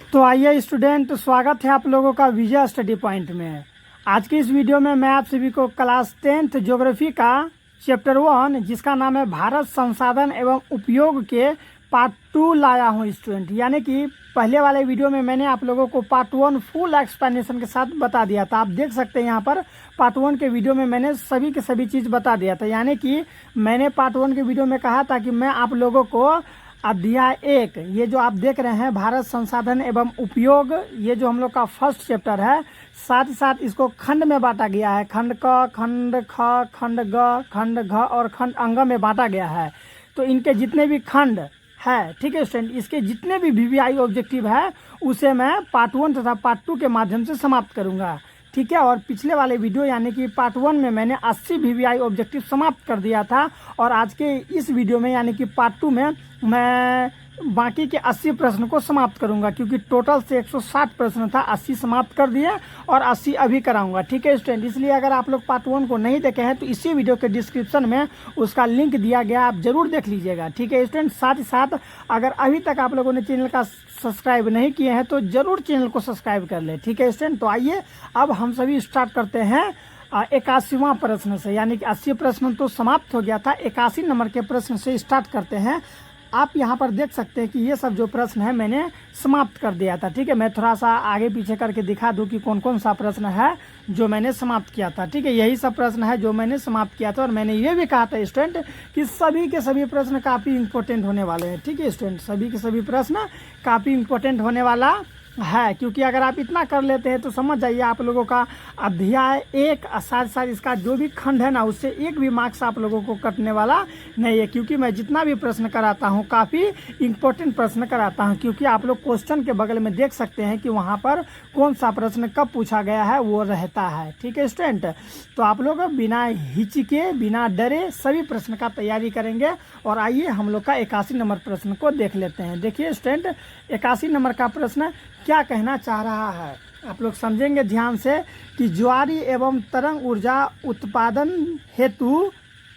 तो आइए स्टूडेंट, स्वागत है आप लोगों का विजय स्टडी पॉइंट में। आज की इस वीडियो में मैं आप सभी को क्लास 10th ज्योग्राफी का चैप्टर 1 जिसका नाम है भारत संसाधन एवं उपयोग के पार्ट 2 लाया हूं स्टूडेंट। यानी कि पहले वाले वीडियो में मैंने आप लोगों को पार्ट 1 फुल एक्सप्लेनेशन के साथ बता दिया था। आप देख सकते हैं यहाँ पर पार्ट 1 के वीडियो में मैंने सभी के सभी चीज़ बता दिया था। यानी कि मैंने पार्ट 1 के वीडियो में कहा था कि मैं आप लोगों को अध्याय 1 ये जो आप देख रहे हैं भारत संसाधन एवं उपयोग, ये जो हम लोग का फर्स्ट चैप्टर है, साथ ही साथ इसको खंड में बांटा गया है। खंड क, खंड ख, खंड ग, खंड घ और खंड अंग में बांटा गया है। तो इनके जितने भी खंड है, ठीक है स्टूडेंट, इसके जितने भी वीवीआई ऑब्जेक्टिव है उसे मैं पार्ट 1 तथा पार्ट 2 के माध्यम से समाप्त करूंगा, ठीक है। और पिछले वाले वीडियो यानी कि पार्ट 1 में मैंने 80 वीवीआई ऑब्जेक्टिव समाप्त कर दिया था और आज के इस वीडियो में यानी कि पार्ट 2 में मैं बाकी के 80 प्रश्न को समाप्त करूंगा, क्योंकि टोटल से 160 प्रश्न था, 80 समाप्त कर दिए और 80 अभी कराऊंगा, ठीक है स्टूडेंट। इसलिए अगर आप लोग पार्ट 1 को नहीं देखे हैं तो इसी वीडियो के डिस्क्रिप्शन में उसका लिंक दिया गया, आप जरूर देख लीजिएगा, ठीक है स्टूडेंट। साथ ही साथ अगर अभी तक आप लोगों ने चैनल का सब्सक्राइब नहीं किए हैं तो जरूर चैनल को सब्सक्राइब कर ले, ठीक है स्टूडेंट। तो आइए अब हम सभी स्टार्ट करते हैं 81वां प्रश्न से। यानी कि 80 प्रश्न तो समाप्त हो गया था, 81 नंबर के प्रश्न से स्टार्ट करते हैं। आप यहाँ पर देख सकते हैं कि ये सब जो प्रश्न है मैंने समाप्त कर दिया था, ठीक है। मैं थोड़ा सा आगे पीछे करके दिखा दूं कि कौन कौन सा प्रश्न है जो मैंने समाप्त किया था, ठीक है। यही सब प्रश्न है जो मैंने समाप्त किया था और मैंने ये भी कहा था स्टूडेंट कि सभी के सभी प्रश्न काफ़ी इंपॉर्टेंट होने वाले हैं, ठीक है स्टूडेंट। सभी के सभी प्रश्न काफ़ी इंपॉर्टेंट होने वाला है, क्योंकि अगर आप इतना कर लेते हैं तो समझ जाइए आप लोगों का अध्याय 1 साथ साथ इसका जो भी खंड है ना उससे एक भी मार्क्स आप लोगों को कटने वाला नहीं है, क्योंकि मैं जितना भी प्रश्न कराता हूँ काफ़ी इंपॉर्टेंट प्रश्न कराता हूँ। क्योंकि आप लोग क्वेश्चन के बगल में देख सकते हैं कि वहाँ पर कौन सा प्रश्न कब पूछा गया है वो रहता है, ठीक है स्टूडेंट। तो आप लोग बिना हिचके बिना डरे सभी प्रश्न का तैयारी करेंगे। और आइए हम लोग का 81 नंबर प्रश्न को देख लेते हैं। देखिए स्टूडेंट, 81 नंबर का प्रश्न क्या कहना चाह रहा है, आप लोग समझेंगे ध्यान से कि ज्वारीय एवं तरंग ऊर्जा उत्पादन हेतु,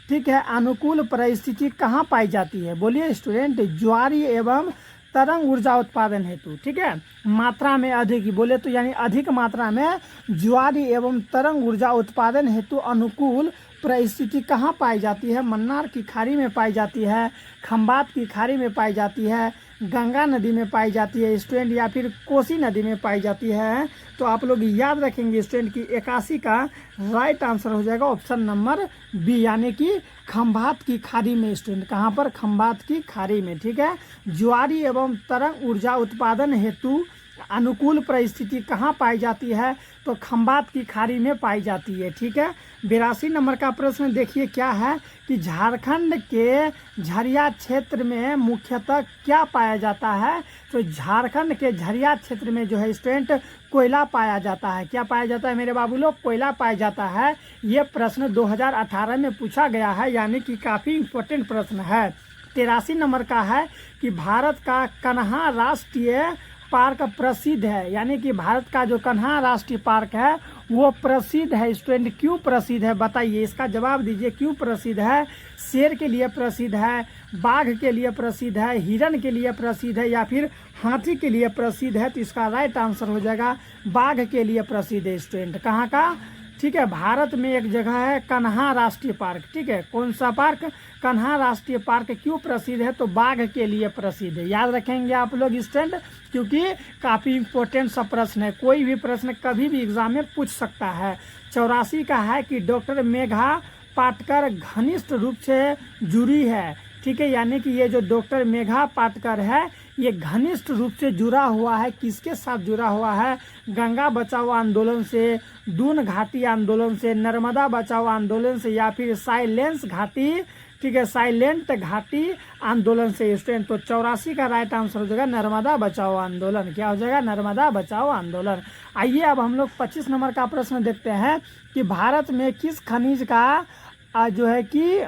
ठीक है, अनुकूल परिस्थिति कहाँ पाई जाती है। बोलिए स्टूडेंट, ज्वारीय एवं तरंग ऊर्जा उत्पादन हेतु, ठीक है, मात्रा में अधिक बोले तो यानी अधिक मात्रा में ज्वारीय एवं तरंग ऊर्जा उत्पादन हेतु अनुकूल परिस्थिति कहाँ पाई जाती है। मन्नार की खाड़ी में पाई जाती है, खंबात की खाड़ी में पाई जाती है, गंगा नदी में पाई जाती है स्टूडेंट, या फिर कोसी नदी में पाई जाती है। तो आप लोग याद रखेंगे स्टूडेंट कि 81 का राइट आंसर हो जाएगा ऑप्शन नंबर बी, यानी कि खंबात की खाड़ी में स्टूडेंट। कहाँ पर? खंबात की खाड़ी में, ठीक है। ज्वारीय एवं तरंग ऊर्जा उत्पादन हेतु अनुकूल परिस्थिति कहाँ पाई जाती है, तो खंबात की खाड़ी में पाई जाती है, ठीक है। 82 नंबर का प्रश्न देखिए क्या है कि झारखंड के झरिया क्षेत्र में मुख्यतः क्या पाया जाता है। तो झारखंड के झरिया क्षेत्र में जो है स्टूडेंट कोयला पाया जाता है। क्या पाया जाता है मेरे बाबू लोग? कोयला पाया जाता है। ये प्रश्न 2018 में पूछा गया है, यानी कि काफ़ी इम्पोर्टेंट प्रश्न है। 83 नंबर का है कि भारत का कन्हा राष्ट्रीय पार्क प्रसिद्ध है। यानी कि भारत का जो कन्हा राष्ट्रीय पार्क है वो प्रसिद्ध है स्टूडेंट। क्यों प्रसिद्ध है बताइए, इसका जवाब दीजिए। क्यों प्रसिद्ध है? शेर के लिए प्रसिद्ध है, बाघ के लिए प्रसिद्ध है, हिरण के लिए प्रसिद्ध है, या फिर हाथी के लिए प्रसिद्ध है। तो इसका राइट आंसर हो जाएगा बाघ के लिए प्रसिद्ध है स्टूडेंट। कहाँ का? ठीक है, भारत में एक जगह है कन्हा राष्ट्रीय पार्क, ठीक है। कौन सा पार्क? कन्हा राष्ट्रीय पार्क। क्यों प्रसिद्ध है? तो बाघ के लिए प्रसिद्ध है। याद रखेंगे आप लोग स्टूडेंट, क्योंकि काफ़ी इंपॉर्टेंट सा प्रश्न है। कोई भी प्रश्न कभी भी एग्जाम में पूछ सकता है। 84 का है कि डॉक्टर मेघा पाटकर घनिष्ठ रूप से जुड़ी है, ठीक है। यानी कि ये जो डॉक्टर मेघा पाटकर है ये घनिष्ठ रूप से जुड़ा हुआ है। किसके साथ जुड़ा हुआ है? गंगा बचाओ आंदोलन से, दून घाटी आंदोलन से, नर्मदा बचाओ आंदोलन से, या फिर साइलेंस घाटी, ठीक है, साइलेंट घाटी आंदोलन से स्टूडेंट। तो 84 का राइट आंसर हो जाएगा नर्मदा बचाओ आंदोलन। क्या हो जाएगा? नर्मदा बचाओ आंदोलन। आइए अब हम लोग 25 नंबर का प्रश्न देखते हैं कि भारत में किस खनिज का जो है कि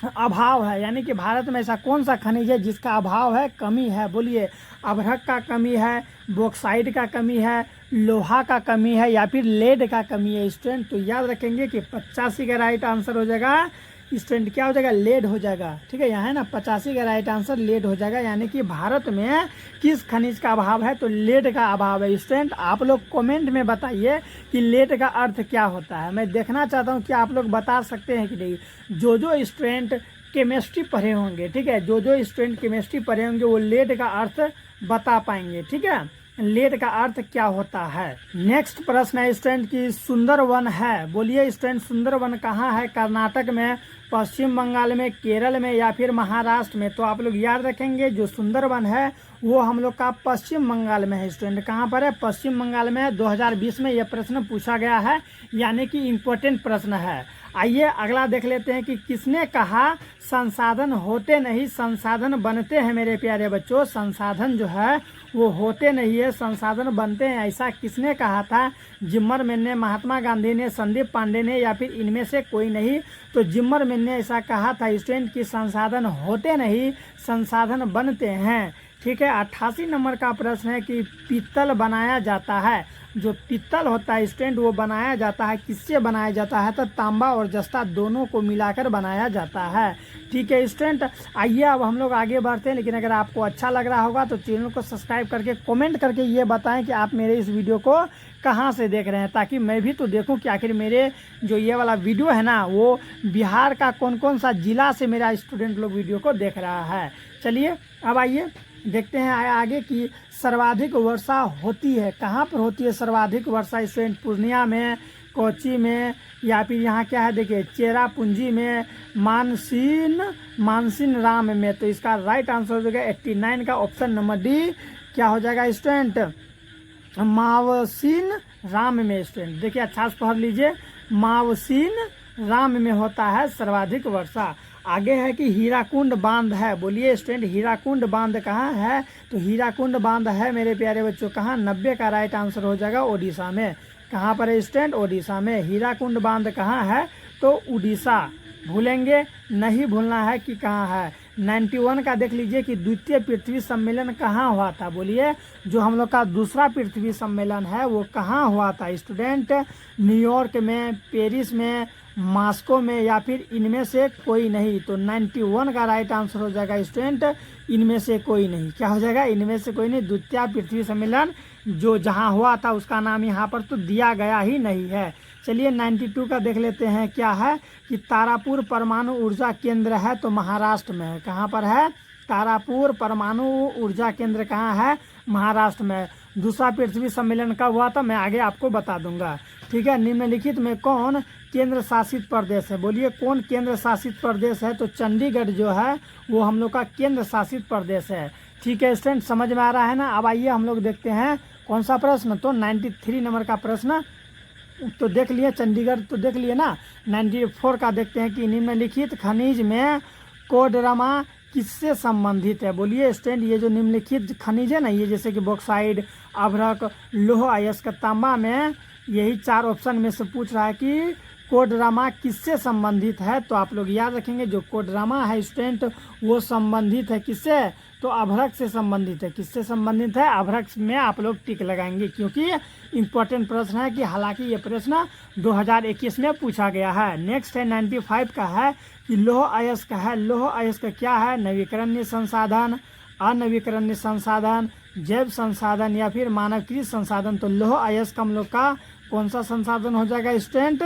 अभाव है। यानी कि भारत में ऐसा कौन सा खनिज है जिसका अभाव है, कमी है। बोलिए, अभ्रक का कमी है, बॉक्साइड का कमी है, लोहा का कमी है, या फिर लेड का कमी है स्टूडेंट। तो याद रखेंगे कि 85 का राइट आंसर हो जाएगा स्टूडेंट क्या हो जाएगा, लेड हो जाएगा। ठीक है, यहाँ है ना 85 का राइट आंसर लेड हो जाएगा, यानी कि भारत में किस खनिज का अभाव है, तो लेड का अभाव है। स्टूडेंट आप लोग कमेंट में बताइए कि लेड का अर्थ क्या होता है, मैं देखना चाहता हूँ कि आप लोग बता सकते हैं कि नहीं। जो स्टूडेंट केमिस्ट्री पढ़े होंगे, ठीक है, जो स्टूडेंट केमिस्ट्री पढ़े होंगे वो लेड का अर्थ बता पाएंगे। ठीक है, लेड का अर्थ क्या होता है। नेक्स्ट प्रश्न है स्टूडेंट की सुंदरवन है, बोलिए स्टूडेंट सुंदरवन कहाँ है, कर्नाटक में, पश्चिम बंगाल में, केरल में या फिर महाराष्ट्र में। तो आप लोग याद रखेंगे जो सुंदरवन है वो हम लोग का पश्चिम बंगाल में है। स्टूडेंट कहाँ पर है, पश्चिम बंगाल में। 2020 में यह प्रश्न पूछा गया है, यानी कि इम्पोर्टेंट प्रश्न है। आइए अगला देख लेते हैं कि किसने कहा संसाधन होते नहीं संसाधन बनते हैं। मेरे प्यारे बच्चों, संसाधन जो है वो होते नहीं है, संसाधन बनते हैं, ऐसा किसने कहा था। जिम्मरमैन ने, महात्मा गांधी ने, संदीप पांडे ने या फिर इनमें से कोई नहीं। तो जिम्मरमैन ने ऐसा कहा था स्टूडेंट कि संसाधन होते नहीं संसाधन बनते हैं। ठीक है, 88 नंबर का प्रश्न है कि पीतल बनाया जाता है। जो पीतल होता है स्टूडेंट वो बनाया जाता है, किससे बनाया जाता है, तो तांबा और जस्ता दोनों को मिलाकर बनाया जाता है। ठीक है स्टूडेंट, आइए अब हम लोग आगे बढ़ते हैं। लेकिन अगर आपको अच्छा लग रहा होगा तो चैनल को सब्सक्राइब करके कमेंट करके ये बताएं कि आप मेरे इस वीडियो को कहाँ से देख रहे हैं, ताकि मैं भी तो देखूं कि आखिर मेरे जो ये वाला वीडियो है ना वो बिहार का कौन कौन सा जिला से मेरा स्टूडेंट लोग वीडियो को देख रहा है। चलिए अब आइए देखते हैं आगे की सर्वाधिक वर्षा होती है, कहाँ पर होती है सर्वाधिक वर्षा। स्टूडेंट पूर्णिया में, कोची में या फिर यहाँ क्या है देखिए चेरापूंजी में, मानसीन राम में। तो इसका राइट आंसर हो जाएगा 89 का ऑप्शन नंबर डी। क्या हो जाएगा स्टूडेंट, मावसीन राम में। स्टूडेंट देखिए अच्छा से पढ़ लीजिए, मावसीन राम में होता है सर्वाधिक वर्षा। आगे है कि हीराकुंड बांध है, बोलिए स्टूडेंट हीराकुंड बांध कहाँ है, तो हीराकुंड बांध है मेरे प्यारे बच्चों कहाँ, 90 का राइट आंसर हो जाएगा ओडिशा में। कहाँ पर है स्टूडेंट, ओडिशा में। हीराकुंड बांध कहाँ है, तो उड़ीसा। भूलेंगे नहीं, भूलना है कि कहाँ है। 91 का देख लीजिए कि द्वितीय पृथ्वी सम्मेलन कहाँ हुआ था, बोलिए जो हम लोग का दूसरा पृथ्वी सम्मेलन है वो कहाँ हुआ था स्टूडेंट, न्यूयॉर्क में, पेरिस में, मॉस्को में या फिर इनमें से कोई नहीं। तो 91 का राइट आंसर हो जाएगा स्टूडेंट इनमें से कोई नहीं। क्या हो जाएगा, इनमें से कोई नहीं। द्वितीय पृथ्वी सम्मेलन जो जहाँ हुआ था उसका नाम यहाँ पर तो दिया गया ही नहीं है। चलिए 92 का देख लेते हैं क्या है कि तारापुर परमाणु ऊर्जा केंद्र है, तो महाराष्ट्र में है। कहाँ पर है, तारापुर परमाणु ऊर्जा केंद्र कहाँ है, महाराष्ट्र में। दूसरा पृथ्वी सम्मेलन कब हुआ था मैं आगे आपको बता दूंगा। ठीक है, निम्नलिखित में कौन केंद्र शासित प्रदेश है, बोलिए कौन केंद्र शासित प्रदेश है, तो चंडीगढ़ जो है वो हम लोग का केंद्र शासित प्रदेश है। ठीक है स्टूडेंट, समझ में आ रहा है ना। अब आइए हम लोग देखते हैं कौन सा प्रश्न, तो 93 नंबर का प्रश्न तो देख लिए, चंडीगढ़ तो देख लिए ना। 94 का देखते हैं कि निम्नलिखित खनिज में कोडरमा किससे संबंधित है, बोलिए स्टूडेंट ये जो निम्नलिखित खनिज है ना, ये जैसे कि बॉक्साइड, अभ्रक, लोह अयस्क, तांबा में, यही 4 ऑप्शन में से पूछ रहा है कि कोडरमा किससे संबंधित है। तो आप लोग याद रखेंगे जो कोडरमा है स्टूडेंट वो संबंधित है किससे, तो अभ्रक से संबंधित है। किससे संबंधित है, अभ्रक में आप लोग टिक लगाएंगे क्योंकि इम्पोर्टेंट प्रश्न है कि हालांकि ये प्रश्न 2021 में पूछा गया है। नेक्स्ट है 95 का है कि लोह अयस्क है। लोह अयस्क क्या है, नवीकरणीय संसाधन, अनवीकरणीय संसाधन, जैव संसाधन या फिर मानवकृत संसाधन। तो लोह अयस्क हम लोग का कौन सा संसाधन हो जाएगा स्टूडेंट,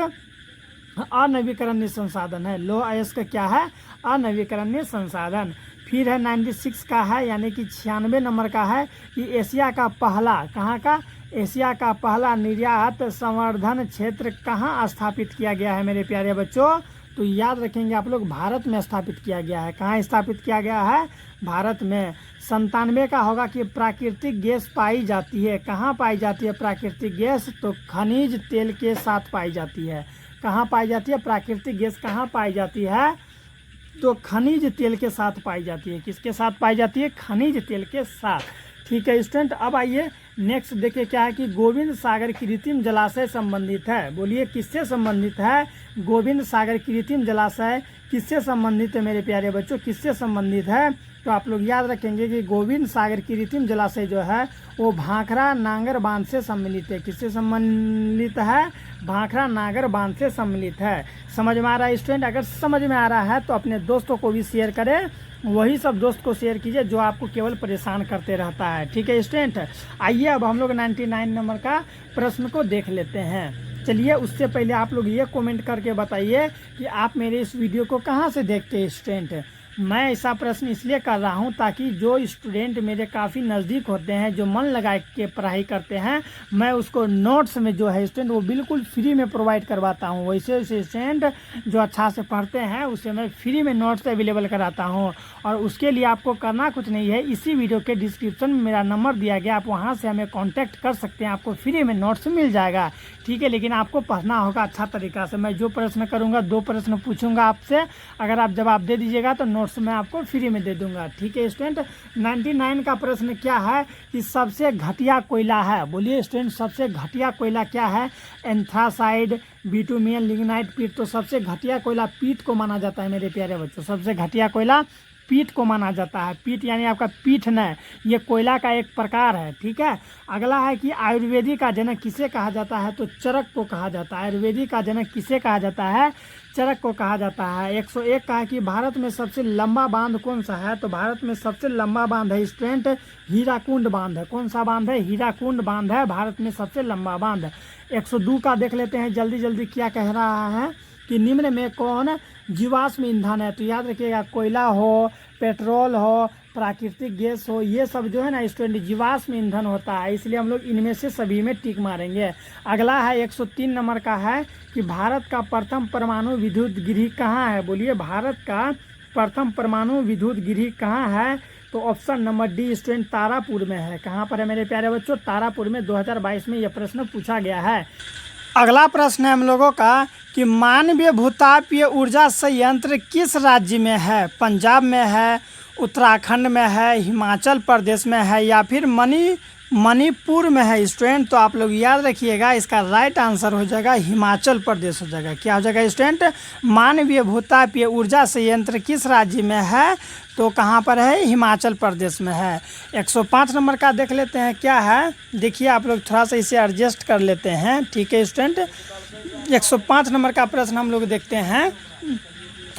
अनवीकरणीय संसाधन है। लोह अयस्क क्या है, अनवीकरणीय संसाधन। फिर है 96 का है यानी कि 96 नंबर का है कि एशिया का पहला, कहाँ का, एशिया का पहला निर्यात संवर्धन क्षेत्र कहाँ स्थापित किया गया है मेरे प्यारे बच्चों, तो याद रखेंगे आप लोग भारत में स्थापित किया गया है। कहाँ स्थापित किया गया है, भारत में। 97 का होगा कि प्राकृतिक गैस पाई जाती है, कहाँ पाई जाती है प्राकृतिक गैस, तो खनिज तेल के साथ पाई जाती है। कहाँ पाई जाती है प्राकृतिक गैस, कहाँ पाई जाती है, तो खनिज तेल के साथ पाई जाती है। किसके साथ पाई जाती है, खनिज तेल के साथ। ठीक है स्टूडेंट, अब आइए नेक्स्ट देखिए क्या है कि गोविंद सागर कृत्रिम जलाशय संबंधित है, बोलिए किससे संबंधित है, गोविंद सागर कृत्रिम जलाशय किससे संबंधित है मेरे प्यारे बच्चों, किससे संबंधित है, तो आप लोग याद रखेंगे कि गोविंद सागर कृत्रिम जलाशय जो है वो भाखड़ा नांगर बांध से सम्मिलित है। किससे संबंधित है, भाखड़ा नागर बांध से सम्मिलित है। समझ में आ रहा है स्टूडेंट? अगर समझ में आ रहा है तो अपने दोस्तों को भी शेयर करें, वही सब दोस्त को शेयर कीजिए जो आपको केवल परेशान करते रहता है। ठीक है स्टूडेंट, आइए अब हम लोग 99 नंबर का प्रश्न को देख लेते हैं। चलिए उससे पहले आप लोग ये कमेंट करके बताइए कि आप मेरे इस वीडियो को कहाँ से देखते हैं स्टूडेंट। मैं ऐसा प्रश्न इसलिए कर रहा हूं ताकि जो स्टूडेंट मेरे काफ़ी नज़दीक होते हैं, जो मन लगा के पढ़ाई करते हैं, मैं उसको नोट्स में जो है स्टूडेंट वो बिल्कुल फ्री में प्रोवाइड करवाता हूं। वैसे स्टूडेंट जो अच्छा से पढ़ते हैं उसे मैं फ्री में नोट्स अवेलेबल कराता हूं। और उसके लिए आपको करना कुछ नहीं है, इसी वीडियो के डिस्क्रिप्शन में मेरा नंबर दिया गया, आप वहाँ से हमें कॉन्टैक्ट कर सकते हैं, आपको फ्री में नोट्स मिल जाएगा। ठीक है, लेकिन आपको पढ़ना होगा अच्छा तरीका से। मैं जो प्रश्न करूँगा 2 प्रश्न पूछूंगा आपसे, अगर आप जवाब दे दीजिएगा तो नोट्स मैं आपको फ्री में दे दूंगा। ठीक है स्टूडेंट, 99 का प्रश्न क्या है कि सबसे घटिया कोयला है। बोलिए स्टूडेंट, सबसे घटिया कोयला क्या है? एंथ्रासाइड, बिटुमियन, लिग्नाइट, पीट। तो सबसे घटिया कोयला पीट को माना जाता है मेरे प्यारे बच्चों। सबसे घटिया कोयला पीट को माना जाता है। पीट यानी आपका पीठ न, ये कोयला का एक प्रकार है। ठीक है, अगला है कि आयुर्वेदिक का जनक किसे कहा जाता है? तो चरक को कहा जाता है। आयुर्वेदिक का जनक किसे कहा जाता है? चरक को कहा जाता है। 101 का है कि भारत में सबसे लंबा बांध कौन सा है? तो भारत में सबसे लंबा बांध है स्टूडेंट हीराकुंड बांध है। कौन सा बांध है? हीराकुंड बांध है भारत में सबसे लंबा बांध। 102 का देख लेते हैं जल्दी जल्दी, क्या कह रहा है कि निम्न में कौन जीवाश्म ईंधन है? तो याद रखिएगा, कोयला हो, पेट्रोल हो, प्राकृतिक गैस हो, ये सब जो है ना स्टूडेंट जीवाश्म ईंधन होता है, इसलिए हम लोग इनमें से सभी में टिक मारेंगे। अगला है 103 नंबर का है कि भारत का प्रथम परमाणु विद्युत गृह कहाँ है? बोलिए, भारत का प्रथम परमाणु विद्युत गृह कहाँ है? तो option number dear student Tarapur में है। कहाँ पर है मेरे प्यारे बच्चों? तारापुर में। 2022 में यह प्रश्न पूछा गया है। अगला प्रश्न है हम लोगों का कि मानवीय भूतापीय ऊर्जा संयंत्र किस राज्य में है? पंजाब में है, उत्तराखंड में है, हिमाचल प्रदेश में है या फिर मणिपुर में है स्टूडेंट? तो आप लोग याद रखिएगा, इसका राइट आंसर हो जाएगा हिमाचल प्रदेश हो जाएगा। क्या हो जाएगा स्टूडेंट? मानवीय भूतापीय ऊर्जा संयंत्र किस राज्य में है? तो कहाँ पर है? हिमाचल प्रदेश में है। 105 नंबर का देख लेते हैं क्या है। देखिए आप लोग थोड़ा सा इसे एडजस्ट कर लेते हैं। ठीक है स्टूडेंट, 105 नंबर का प्रश्न हम लोग देखते हैं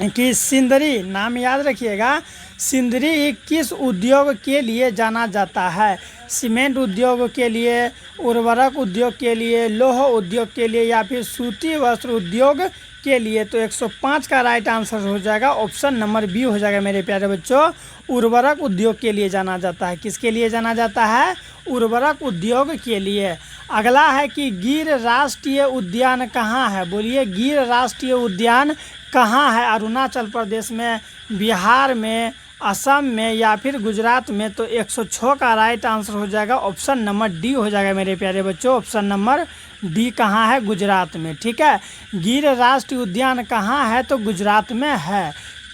कि सिंदरी, नाम याद रखिएगा, सिंदरी किस उद्योग के लिए जाना जाता है? सीमेंट उद्योग के लिए, उर्वरक उद्योग के लिए, लौह उद्योग के लिए या फिर सूती वस्त्र उद्योग के लिए? तो 105 का राइट आंसर हो जाएगा ऑप्शन नंबर बी हो जाएगा मेरे प्यारे बच्चों, उर्वरक उद्योग के लिए जाना जाता है। किसके लिए जाना जाता है? उर्वरक उद्योग के लिए। अगला है कि गिर राष्ट्रीय उद्यान कहाँ है? बोलिए, गिर राष्ट्रीय उद्यान कहाँ है? अरुणाचल प्रदेश में, बिहार में, असम में या फिर गुजरात में? तो 106 का राइट आंसर हो जाएगा ऑप्शन नंबर डी हो जाएगा मेरे प्यारे बच्चों। ऑप्शन नंबर डी कहाँ है? गुजरात में। ठीक है, गिर राष्ट्रीय उद्यान कहाँ है? तो गुजरात में है।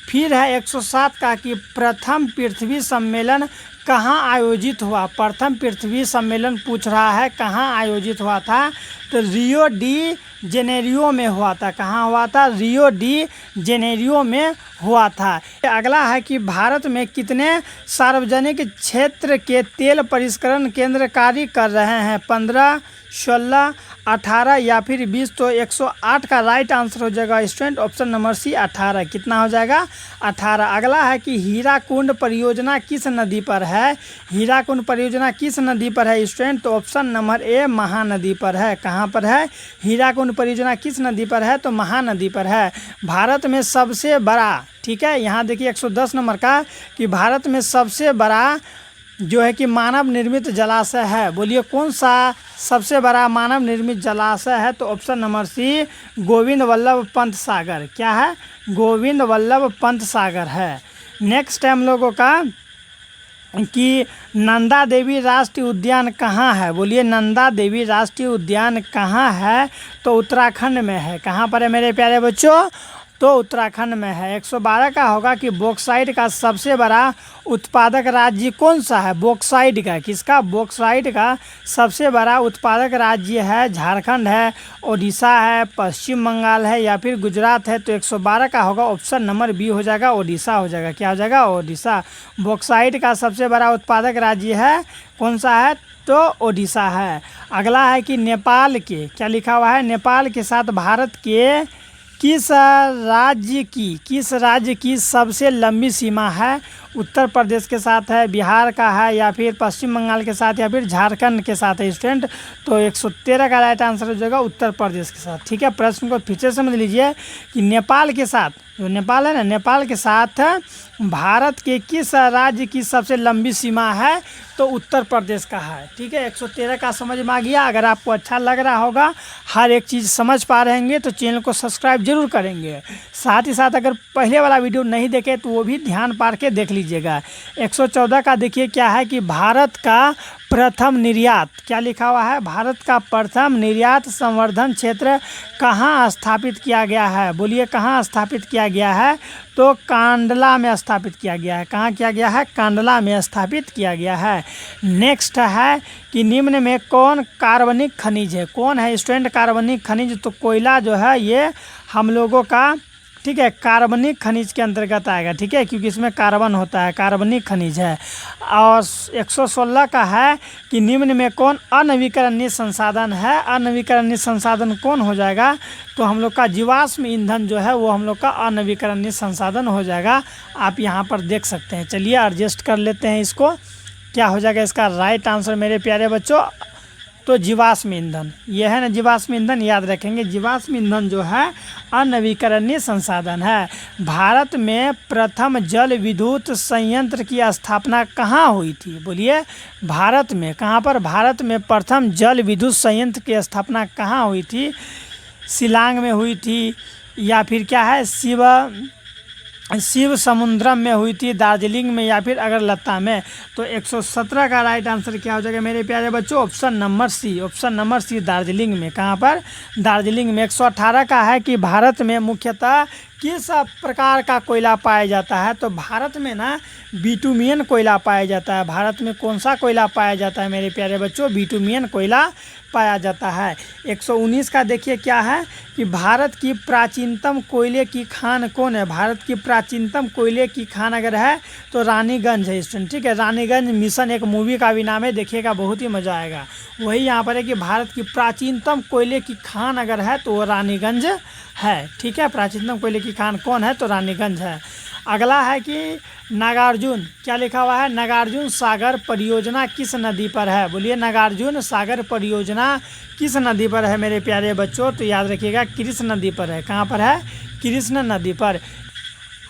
फिर है 107 का कि प्रथम पृथ्वी सम्मेलन कहाँ आयोजित हुआ? प्रथम पृथ्वी सम्मेलन पूछ रहा है, कहाँ आयोजित हुआ था? तो रियो डी जेनेरियो में हुआ था। कहाँ हुआ था? रियो डी जेनेरियो में हुआ था। अगला है कि भारत में कितने सार्वजनिक क्षेत्र के तेल परिष्करण केंद्र कार्य कर रहे हैं? 15, 16, 18 या फिर 20? तो 108 का राइट आंसर हो जाएगा स्टूडेंट ऑप्शन नंबर सी 18। कितना हो जाएगा? 18। अगला है कि हीराकुंड परियोजना किस नदी पर है? हीराकुंड परियोजना किस नदी पर है स्टूडेंट? तो ऑप्शन नंबर ए महानदी पर है। कहाँ पर है? हीराकुंड परियोजना किस नदी पर है? तो महानदी पर है। भारत में सबसे बड़ा, ठीक है, यहाँ देखिए 110 नंबर का कि भारत में सबसे बड़ा जो है कि मानव निर्मित जलाशय है। बोलिए, कौन सा सबसे बड़ा मानव निर्मित जलाशय है? तो option number C Govind Vallabh Pant Sagar. क्या है? गोविंद वल्लभ पंत सागर है। नेक्स्ट है हम लोगों का कि नंदा देवी राष्ट्रीय उद्यान कहाँ है? बोलिए, नंदा देवी राष्ट्रीय उद्यान कहाँ है? तो उत्तराखंड में है। कहाँ पर है मेरे प्यारे बच्चों? तो उत्तराखंड में है। 112 का होगा कि बॉक्साइट का सबसे बड़ा उत्पादक राज्य कौन सा है? बॉक्साइट का, किसका? बॉक्साइट का सबसे बड़ा उत्पादक राज्य है झारखंड है, ओडिशा है, पश्चिम बंगाल है या फिर गुजरात है। तो 112 का होगा ऑप्शन नंबर बी हो जाएगा, ओडिशा हो जाएगा। क्या हो जाएगा? ओडिशा। बॉक्साइट का सबसे बड़ा उत्पादक राज्य है, कौन सा है? तो ओडिशा है। अगला है कि नेपाल के, क्या लिखा हुआ है? नेपाल के साथ भारत के किस राज्य की सबसे लंबी सीमा है? उत्तर प्रदेश के साथ है, बिहार का है या फिर पश्चिम बंगाल के साथ या फिर झारखंड के साथ है स्टूडेंट। तो 113 का राइट आंसर हो जाएगा उत्तर प्रदेश के साथ। ठीक है, प्रश्न को फिर से समझ लीजिए कि नेपाल के साथ, जो नेपाल है ना, नेपाल के साथ भारत के किस राज्य की सबसे लंबी सीमा है? तो उत्तर प्रदेश का है। ठीक है, 113 का समझ में आ गया। अगर आपको अच्छा लग रहा होगा, हर एक चीज़ समझ पा रहे होंगे तो चैनल को सब्सक्राइब जरूर करेंगे। साथ ही साथ अगर पहले वाला वीडियो नहीं देखे तो वो भी ध्यान पार के देख लीजिएगा। 114 का देखिए क्या है कि भारत का प्रथम निर्यात, क्या लिखा हुआ है? भारत का प्रथम निर्यात संवर्धन क्षेत्र कहाँ स्थापित किया गया है? बोलिए, कहाँ स्थापित किया गया है? तो कांडला में स्थापित किया गया है। कहाँ किया गया है? कांडला में स्थापित किया गया है। नेक्स्ट है कि निम्न में कौन कार्बनिक खनिज है? कौन है स्टूडेंट कार्बनिक खनिज? तो कोयला जो है ये हम लोगों का, ठीक है, कार्बनिक खनिज के अंतर्गत आएगा। ठीक है, क्योंकि इसमें कार्बन होता है, कार्बनिक खनिज है। और 116 का है कि निम्न में कौन अनवीकरणीय संसाधन है? अनवीकरणीय संसाधन कौन हो जाएगा? तो हम लोग का जीवाश्म ईंधन जो है वो हम लोग का अनवीकरणीय संसाधन हो जाएगा। आप यहाँ पर देख सकते हैं। चलिए एडजस्ट कर लेते हैं इसको। क्या हो जाएगा इसका राइट आंसर मेरे प्यारे बच्चों? तो जीवाश्म ईंधन, यह है ना जीवाश्म ईंधन, याद रखेंगे। जीवाश्म ईंधन जो है अनवीकरणीय संसाधन है। भारत में प्रथम जल विद्युत संयंत्र की स्थापना कहाँ हुई थी? बोलिए, भारत में कहाँ पर? भारत में प्रथम जल विद्युत संयंत्र की स्थापना कहाँ हुई थी? शिलांग में हुई थी या फिर क्या है शिव समुद्रम में हुई थी, दार्जिलिंग में या फिर अगरतला में? तो 117 का राइट आंसर क्या हो जाएगा मेरे प्यारे बच्चों? Option number C, option number C, Darjeeling में। कहाँ पर? दार्जिलिंग में। 118 का है कि भारत में मुख्यतः किस प्रकार का कोयला पाया जाता है? तो भारत में ना बिटुमियन कोयला पाया जाता है। भारत में कौन सा कोयला पाया जाता है मेरे प्यारे बच्चों? बिटुमियन कोयला पाया जाता है। 119 का देखिए क्या है कि भारत की प्राचीनतम कोयले की खान कौन है? भारत की प्राचीनतम कोयले की खान अगर है तो रानीगंज है स्टूडेंट। ठीक है, रानीगंज मिशन एक मूवी का भी नाम है, देखिएगा बहुत ही मज़ा आएगा। वही यहाँ पर है कि भारत की प्राचीनतम कोयले की खान अगर है तो वो रानीगंज है। ठीक है, प्राचीनतम कोयले की खान कौन है? तो रानीगंज है। अगला है कि नागार्जुन, क्या लिखा हुआ है? नागार्जुन सागर परियोजना किस नदी पर है? बोलिए, नागार्जुन सागर परियोजना किस नदी पर है मेरे प्यारे बच्चों? तो याद रखिएगा कृष्ण नदी पर है। कहाँ पर है? कृष्ण नदी पर।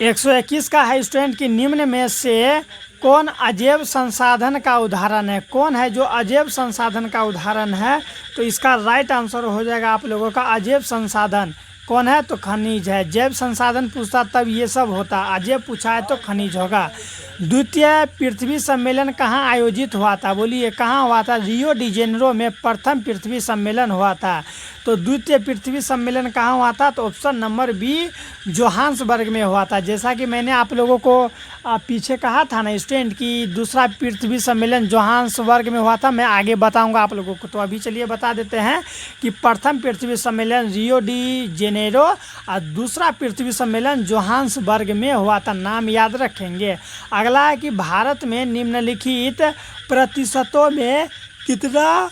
121 का है स्टूडेंट कि निम्न में से कौन अजैव संसाधन का उदाहरण है? कौन है जो अजैव संसाधन का उदाहरण है? तो इसका राइट आंसर हो जाएगा आप लोगों का अजैव संसाधन कौन है? तो खनिज है। जैव संसाधन पूछता तब ये सब होता, अजैव पूछा है तो खनिज होगा। द्वितीय पृथ्वी सम्मेलन कहाँ आयोजित हुआ था? बोलिए, कहाँ हुआ था? रियो डी जेनेरो में प्रथम पृथ्वी सम्मेलन हुआ था। तो द्वितीय पृथ्वी सम्मेलन कहाँ हुआ था? तो ऑप्शन नंबर बी, जोहान्सबर्ग में हुआ था। जैसा कि मैंने आप लोगों को पीछे कहा था ना स्टूडेंट कि दूसरा पृथ्वी सम्मेलन जोहान्सबर्ग में हुआ था, मैं आगे बताऊंगा आप लोगों को। तो अभी चलिए बता देते हैं कि प्रथम पृथ्वी सम्मेलन रियो डी जेनेरो और दूसरा पृथ्वी सम्मेलन जोहान्सबर्ग में हुआ था। नाम याद रखेंगे। अगला है कि भारत में निम्नलिखित प्रतिशतों में कितना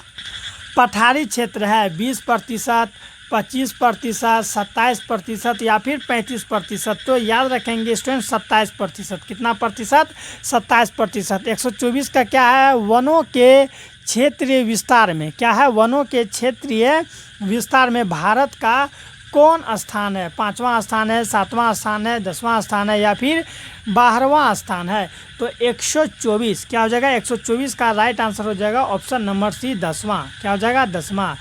पठारी क्षेत्र है? 20%, 25%, 27% या फिर 35%? तो याद रखेंगे स्टूडेंट 27%। कितना प्रतिशत? 27%। 124 का क्या है? वनों के क्षेत्रीय विस्तार में, क्या है? वनों के क्षेत्रीय विस्तार में भारत का कौन स्थान है? 5वां स्थान है, 7वां स्थान है, 10वां स्थान है या फिर 12वां स्थान है? तो 124 क्या हो जाएगा? 124 का राइट आंसर हो जाएगा ऑप्शन नंबर सी, 10वां। क्या हो जाएगा? 10वां।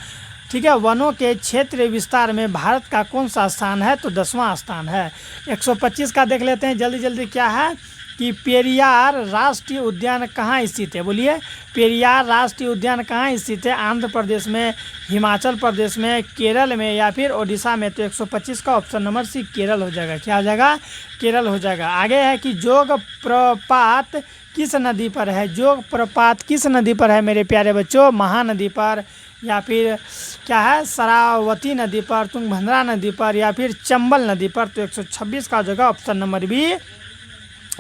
ठीक है, वनों के क्षेत्र विस्तार में भारत का कौन सा स्थान है? तो 10वां स्थान है। 125 का देख लेते हैं जल्दी जल्दी क्या है कि पेरियार राष्ट्रीय उद्यान कहाँ स्थित है। बोलिए पेरियार राष्ट्रीय उद्यान कहाँ स्थित है। आंध्र प्रदेश में, हिमाचल प्रदेश में, केरल में या फिर ओडिशा में। तो 125 का ऑप्शन नंबर सी केरल हो जाएगा। क्या हो जाएगा? केरल हो जाएगा। आगे है कि जोग प्रपात किस नदी पर है। जोग प्रपात किस नदी पर है मेरे प्यारे बच्चों? महानदी पर या फिर क्या है, शरावती नदी पर, तुंगभद्रा नदी पर या फिर चंबल नदी पर। तो 126 का हो जाएगा ऑप्शन नंबर बी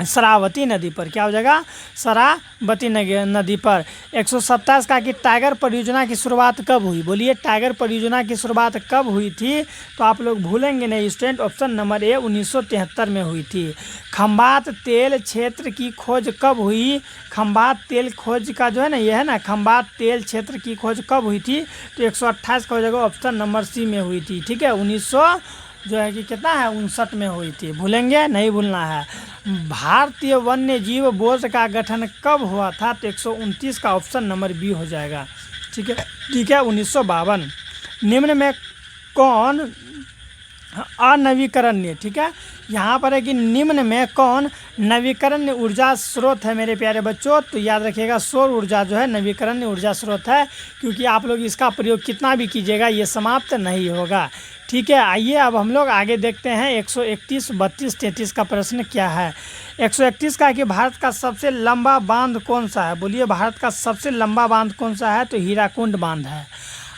शरावती नदी पर। क्या हो जाएगा? शरावती नदी पर। 127 का कि टाइगर परियोजना की शुरुआत कब हुई। बोलिए टाइगर परियोजना की शुरुआत कब हुई थी? तो आप लोग भूलेंगे नहीं स्टूडेंट, ऑप्शन नंबर ए 1973 में हुई थी। खंबात तेल क्षेत्र की खोज कब हुई। खंबात तेल खोज का जो है ना, ये है ना, खंबात तेल क्षेत्र की खोज कब हुई थी। तो 128 का हो जाएगा ऑप्शन नंबर सी में हुई थी। ठीक है, 1900 जो है कि कितना है 59 में हुई थी। भूलेंगे नहीं, भूलना है। भारतीय वन्य जीव बोर्ड का गठन कब हुआ था। तो 129 का ऑप्शन नंबर बी हो जाएगा। ठीक है, 1952। निम्न में कौन अनवीकरणीय, ठीक है, यहाँ पर है कि निम्न में कौन नवीकरणीय ऊर्जा स्रोत है मेरे प्यारे बच्चों। तो याद रखिएगा सौर ऊर्जा जो है नवीकरणीय ऊर्जा स्रोत है, क्योंकि आप लोग इसका प्रयोग कितना भी कीजिएगा ये समाप्त नहीं होगा। ठीक है, आइए अब हम लोग आगे देखते हैं 131, 32, 33 का प्रश्न क्या है। 131 का कि भारत का सबसे लंबा बांध कौन सा है। बोलिए भारत का सबसे लंबा बांध कौन सा है। तो हीराकुंड बांध है।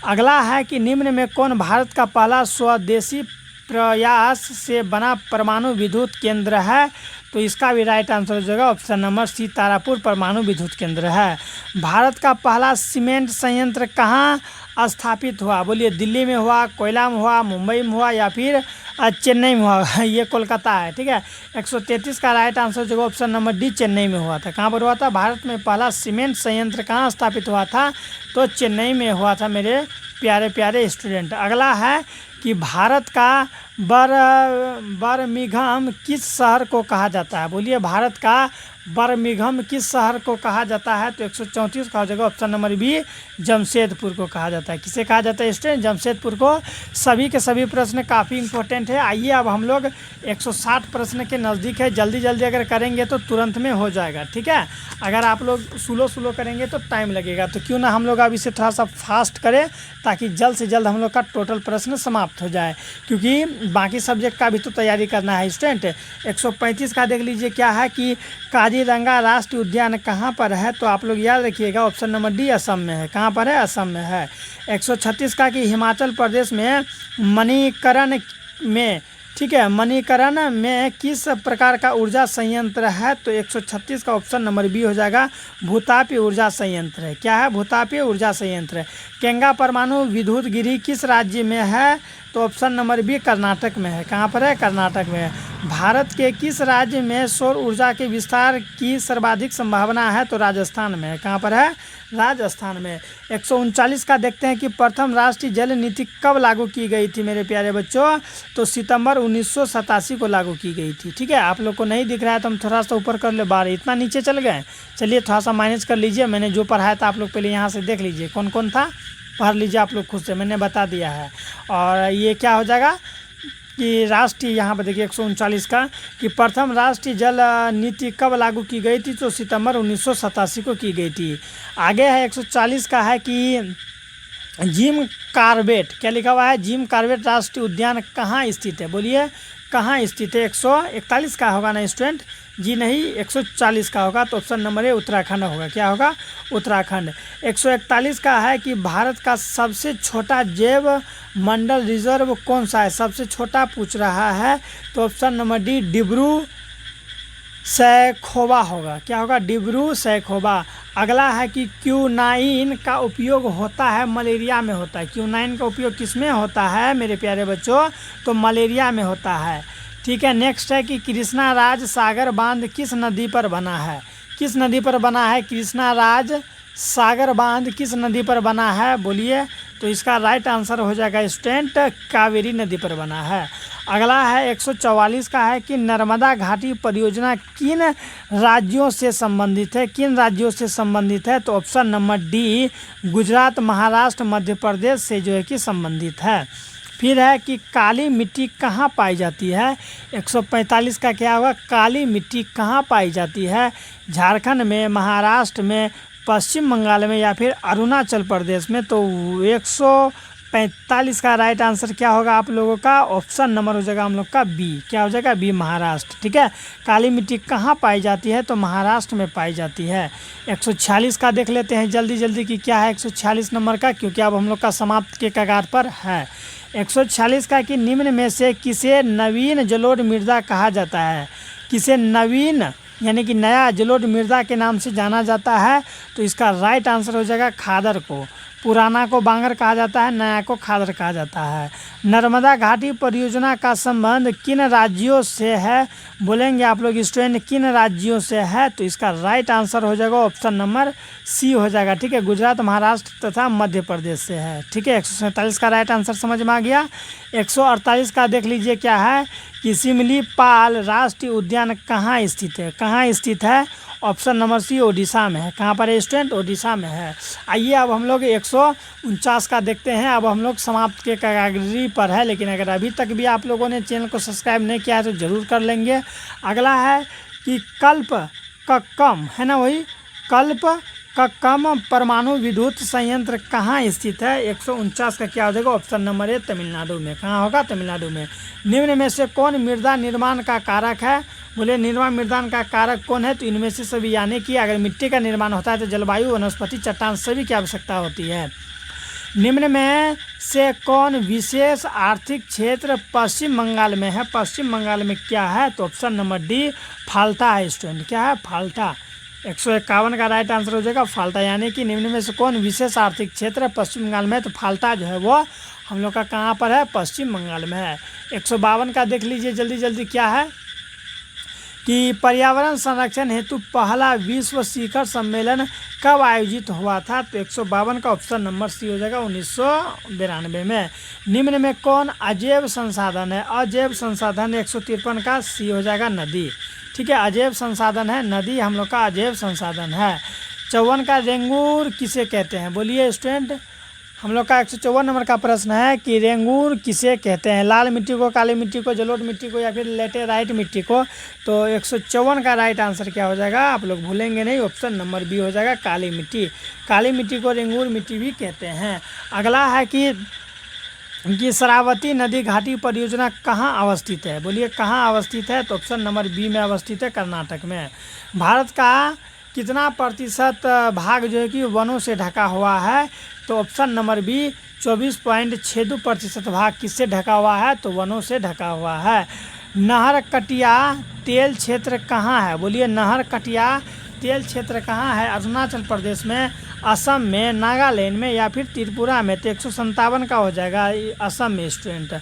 अगला है कि निम्न में कौन भारत का पहला स्वदेशी प्रयास से बना परमाणु विद्युत केंद्र है। तो इसका भी राइट आंसर हो जाएगा ऑप्शन नंबर सी तारापुर परमाणु विद्युत केंद्र है। भारत का पहला सीमेंट संयंत्र कहाँ स्थापित हुआ। बोलिए दिल्ली में हुआ, कोयला में हुआ, मुंबई में हुआ या फिर चेन्नई में हुआ। ये कोलकाता है। ठीक है, 133 का राइट आंसर हो जाएगा ऑप्शन नंबर डी चेन्नई में हुआ था। कहाँ पर हुआ था? भारत में पहला सीमेंट संयंत्र कहाँ स्थापित हुआ था। तो चेन्नई में हुआ था मेरे प्यारे प्यारे स्टूडेंट। अगला है कि भारत का बर्मिंघम किस शहर को कहा जाता है। बोलिए भारत का बर्मिंघम किस शहर को कहा जाता है। तो 134 का हो जाएगा ऑप्शन नंबर बी जमशेदपुर को कहा जाता है। किसे कहा जाता है स्टूडेंट? जमशेदपुर को। सभी के सभी प्रश्न काफ़ी इंपॉर्टेंट है। आइए अब हम लोग 160 प्रश्न के नज़दीक है। जल्दी जल्दी अगर करेंगे तो तुरंत में हो जाएगा। ठीक है, अगर आप लोग स्लो करेंगे तो टाइम लगेगा। तो क्यों ना हम लोग अब इसे थोड़ा सा फास्ट करें ताकि जल्द से जल्द हम लोग का टोटल प्रश्न समाप्त हो जाए, क्योंकि बाकी सब्जेक्ट का भी तो तैयारी करना है स्टूडेंट। 135 का देख लीजिए क्या है कि काजीरंगा राष्ट्रीय उद्यान कहाँ पर है। तो आप लोग याद रखिएगा ऑप्शन नंबर डी असम में है। कहाँ पर है? असम में है। 136 का कि हिमाचल प्रदेश में मणिकरण में, ठीक है, मणिकरण में किस प्रकार का ऊर्जा संयंत्र है। तो 136 का ऑप्शन नंबर बी हो जाएगा भूतापीय ऊर्जा संयंत्र है। क्या है? भूतापीय ऊर्जा संयंत्र है। केंगा परमाणु विद्युत गिरी किस राज्य में है। तो ऑप्शन नंबर बी कर्नाटक में है। कहाँ पर है? कर्नाटक में है। भारत के किस राज्य में सौर ऊर्जा के विस्तार की सर्वाधिक संभावना है। तो राजस्थान में है। कहाँ पर है? राजस्थान में। 139 का देखते हैं कि प्रथम राष्ट्रीय जल नीति कब लागू की गई थी मेरे प्यारे बच्चों। तो सितंबर 1987 को लागू की गई थी। ठीक है, आप लोग को नहीं दिख रहा है तो हम थोड़ा सा ऊपर कर ले, बाहर इतना नीचे चल गए। चलिए थोड़ा सा माइनस कर लीजिए। मैंने जो पढ़ाया था आप लोग पहले यहाँ से देख लीजिए कौन कौन था, पढ़ लीजिए आप लोग खुद से, मैंने बता दिया है। और ये क्या हो जाएगा कि राष्ट्रीय, यहाँ पर देखिए 139 का कि प्रथम राष्ट्रीय जल नीति कब लागू की गई थी। तो सितंबर 1987 को की गई थी। आगे है 140 का है कि जिम कार्बेट, क्या लिखा हुआ है? जिम कार्बेट राष्ट्रीय उद्यान कहाँ स्थित है। बोलिए कहाँ स्थित है। 141 का होगा ना स्टूडेंट? जी नहीं, 140 का होगा। तो ऑप्शन नंबर ए उत्तराखंड होगा। क्या होगा? उत्तराखंड। 141 का है कि भारत का सबसे छोटा जैव मंडल रिजर्व कौन सा है। सबसे छोटा पूछ रहा है। तो option number D Dibru Saikhowa होगा। क्या होगा? डिब्रू सैखोवा। अगला है कि क्यूनाइन का उपयोग होता है मलेरिया में होता है। क्यूनाइन का उपयोग किस में होता है मेरे प्यारे बच्चों। तो मलेरिया में होता है। ठीक है, नेक्स्ट है कि कृष्णा राज सागर बांध किस नदी पर बना है। किस नदी पर बना है कृष्णा राज सागर बांध किस नदी पर बना है। बोलिए, तो इसका राइट आंसर हो जाएगा स्टूडेंट कावेरी नदी पर बना है। अगला है 144 का है कि नर्मदा घाटी परियोजना किन राज्यों से संबंधित है। किन राज्यों से संबंधित है। तो option number D Gujarat, Maharashtra, Madhya Pradesh से जो है कि संबंधित है। फिर है कि काली मिट्टी कहाँ पाई जाती है। 145 का क्या होगा, काली मिट्टी कहाँ पाई जाती है। झारखंड में, महाराष्ट्र में, पश्चिम बंगाल में या फिर अरुणाचल प्रदेश में। तो 145 का राइट आंसर क्या होगा आप लोगों का, ऑप्शन नंबर हो जाएगा हम लोग का बी। क्या हो जाएगा, बी, महाराष्ट्र। ठीक है, काली मिट्टी कहाँ पाई जाती है, तो महाराष्ट्र में पाई जाती है। 146 का देख लेते हैं जल्दी जल्दी कि क्या है 146 नंबर का, क्योंकि अब हम लोग का समाप्त के कगार पर है। 146 का कि निम्न में से किसे नवीन जलोढ़ मृदा कहा जाता है। किसे नवीन यानी कि नया जलोढ़ मृदा के नाम से जाना जाता है, तो इसका राइट आंसर हो जाएगा खादर को। पुराना को बांगर कहा जाता है, नया को खादर कहा जाता है। नर्मदा घाटी परियोजना का संबंध किन राज्यों से है, बोलेंगे आप लोग स्टूडेंट किन राज्यों से है, तो इसका राइट आंसर हो जाएगा ऑप्शन नंबर सी हो जाएगा। ठीक है, गुजरात, महाराष्ट्र तथा मध्य प्रदेश से है। ठीक है, 147 का राइट आंसर समझ में आ गया। 148 का देख लीजिए क्या है कि सिमलीपाल राष्ट्रीय उद्यान कहाँ स्थित है। कहाँ स्थित है, ऑप्शन नंबर सी, ओडिशा में है। कहाँ पर है स्टूडेंट, ओडिशा में है। आइए अब हम लोग 149 का देखते हैं। अब हम लोग समाप्त के कगारी पर है, लेकिन अगर अभी तक भी आप लोगों ने चैनल को सब्सक्राइब नहीं किया है तो ज़रूर कर लेंगे। अगला है कि कल्पक्कम है ना, वही कल्पक्कम परमाणु विद्युत संयंत्र कहाँ स्थित है। 149 का क्या हो जाएगा, ऑप्शन नंबर ए, तमिलनाडु में। कहाँ होगा, तमिलनाडु में। निम्न में से कौन मृदा निर्माण का कारक है, बोले निर्माण मृदान का कारक कौन है, तो इनमें से सभी, यानी कि अगर मिट्टी का निर्माण होता है तो जलवायु, वनस्पति, चट्टान सभी की आवश्यकता होती है। निम्न में से कौन विशेष आर्थिक क्षेत्र पश्चिम बंगाल में है। पश्चिम बंगाल में क्या है, तो ऑप्शन नंबर डी, फाल्टा है स्टूडेंट। क्या है, फाल्टा। 151 का राइट आंसर हो जाएगा फाल्टा, यानी कि निम्न में से कौन विशेष आर्थिक क्षेत्र पश्चिम बंगाल में है, तो फाल्टा जो है वो हम लोग का कहाँ पर है, पश्चिम बंगाल में है। 152 का देख लीजिए जल्दी जल्दी क्या है कि पर्यावरण संरक्षण हेतु पहला विश्व शिखर सम्मेलन कब आयोजित हुआ था, तो 152 का ऑप्शन नंबर सी हो जाएगा 1992 में। निम्न में कौन अजैव संसाधन है। अजैव संसाधन 153 का सी हो जाएगा नदी। ठीक है, अजैव संसाधन है नदी, हम लोग का अजैव संसाधन है। 54 का रेंगूर किसे कहते हैं, बोलिए स्टूडेंट। हम लोग का 154 नंबर का प्रश्न है कि रेंगूर किसे कहते हैं। लाल मिट्टी को, काली मिट्टी को, जलोढ़ मिट्टी को या फिर लेटेराइट मिट्टी को। तो 154 का राइट आंसर क्या हो जाएगा, आप लोग भूलेंगे नहीं, ऑप्शन नंबर बी हो जाएगा काली मिट्टी। काली मिट्टी को रेंगूर मिट्टी भी कहते हैं। अगला है कि शरावती नदी घाटी परियोजना कहाँ अवस्थित है, बोलिए कहाँ अवस्थित है, तो ऑप्शन नंबर बी में अवस्थित है, कर्नाटक में। भारत का कितना प्रतिशत भाग जो है कि वनों से ढका हुआ है, तो ऑप्शन नंबर बी 24.62% भाग किससे ढका हुआ है, तो वनों से ढका हुआ है। नहर कटिया तेल क्षेत्र कहाँ है, बोलिए नहर कटिया तेल क्षेत्र कहाँ है। अरुणाचल प्रदेश में, असम में, नागालैंड में या फिर त्रिपुरा में। तो 157 का हो जाएगा असम में स्टूडेंट।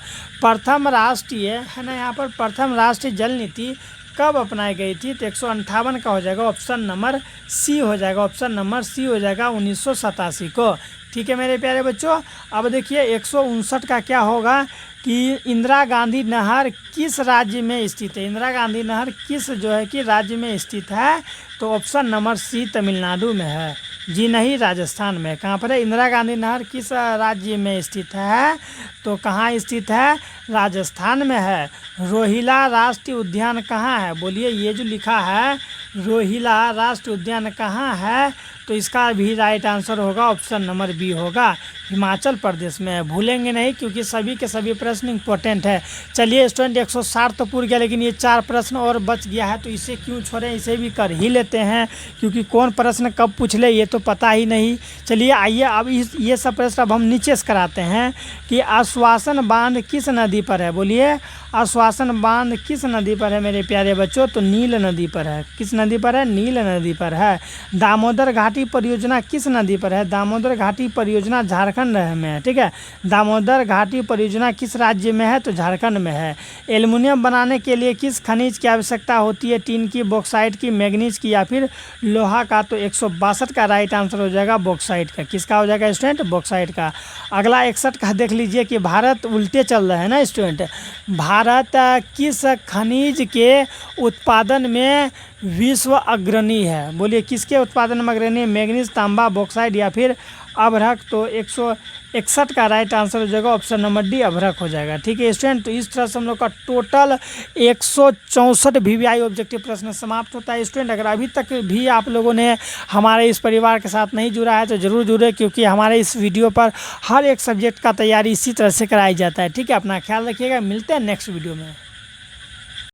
प्रथम राष्ट्रीय है ना, यहाँ पर प्रथम राष्ट्रीय जल नीति कब अपनाई गई थी, तो 158 का हो जाएगा, ऑप्शन नंबर सी हो जाएगा। ऑप्शन नंबर सी हो जाएगा 1987 को। ठीक है मेरे प्यारे बच्चों, अब देखिए 159 का क्या होगा कि इंदिरा गांधी नहर किस राज्य में स्थित है। इंदिरा गांधी नहर किस जो है कि राज्य में स्थित है, तो ऑप्शन नंबर सी तमिलनाडु में है, जी नहीं राजस्थान में। कहाँ पर है, इंदिरा गांधी नहर किस राज्य में स्थित है, तो कहाँ स्थित है, राजस्थान में है। रोहिला राष्ट्रीय उद्यान कहाँ है, बोलिए ये जो लिखा है रोहिला राष्ट्रीय उद्यान कहाँ है, तो इसका भी राइट आंसर होगा ऑप्शन नंबर बी होगा, हिमाचल प्रदेश में है। भूलेंगे नहीं क्योंकि सभी के सभी प्रश्न इंपॉर्टेंट है। चलिए स्टूडेंट 160 तो पूर गया, लेकिन ये 4 प्रश्न और बच गया है, तो इसे क्यों छोड़ें, इसे भी कर ही लेते हैं, क्योंकि कौन प्रश्न कब पूछ ले ये तो पता ही नहीं। चलिए आइए अब ये सब प्रश्न अब हम नीचे से कराते हैं कि आश्वासन बांध किस नदी पर है, बोलिए आश्वासन बांध किस नदी पर है मेरे प्यारे बच्चों, तो नील नदी पर है। किस नदी पर है, नील नदी पर है। दामोदर घाटी परियोजना किस नदी पर है, दामोदर घाटी परियोजना झारखंड में है। ठीक है, दामोदर घाटी परियोजना किस राज्य में है, तो झारखंड में है। एल्युमिनियम बनाने के लिए किस खनिज की आवश्यकता होती है, टिन की, बॉक्साइट की, मैग्नीज की या फिर लोहा का, तो 162 का राइट आंसर हो जाएगा बॉक्साइट का। किसका हो जाएगा स्टूडेंट, बॉक्साइट का। अगला 61 का देख लीजिए कि भारत उल्टे चल रहे हैं ना स्टूडेंट। भारत किस खनिज के उत्पादन में विश्व अग्रणी है? बोलिए किसके उत्पादन में अग्रणी? मैग्नीज, तांबा, बॉक्साइट या फिर अभ्रक। तो 161 का राइट आंसर हो जाएगा ऑप्शन नंबर डी, अभ्रक हो जाएगा। ठीक है स्टूडेंट, तो इस तरह से हम लोग का टोटल 164 वीवीआई ऑब्जेक्टिव प्रश्न समाप्त होता है। स्टूडेंट अगर अभी तक भी आप लोगों ने हमारे इस परिवार के साथ नहीं जुड़ा है तो ज़रूर जुड़े, क्योंकि हमारे इस वीडियो पर हर एक सब्जेक्ट का तैयारी इसी तरह से कराई जाता है। ठीक है, अपना ख्याल रखिएगा, मिलते हैं नेक्स्ट वीडियो में।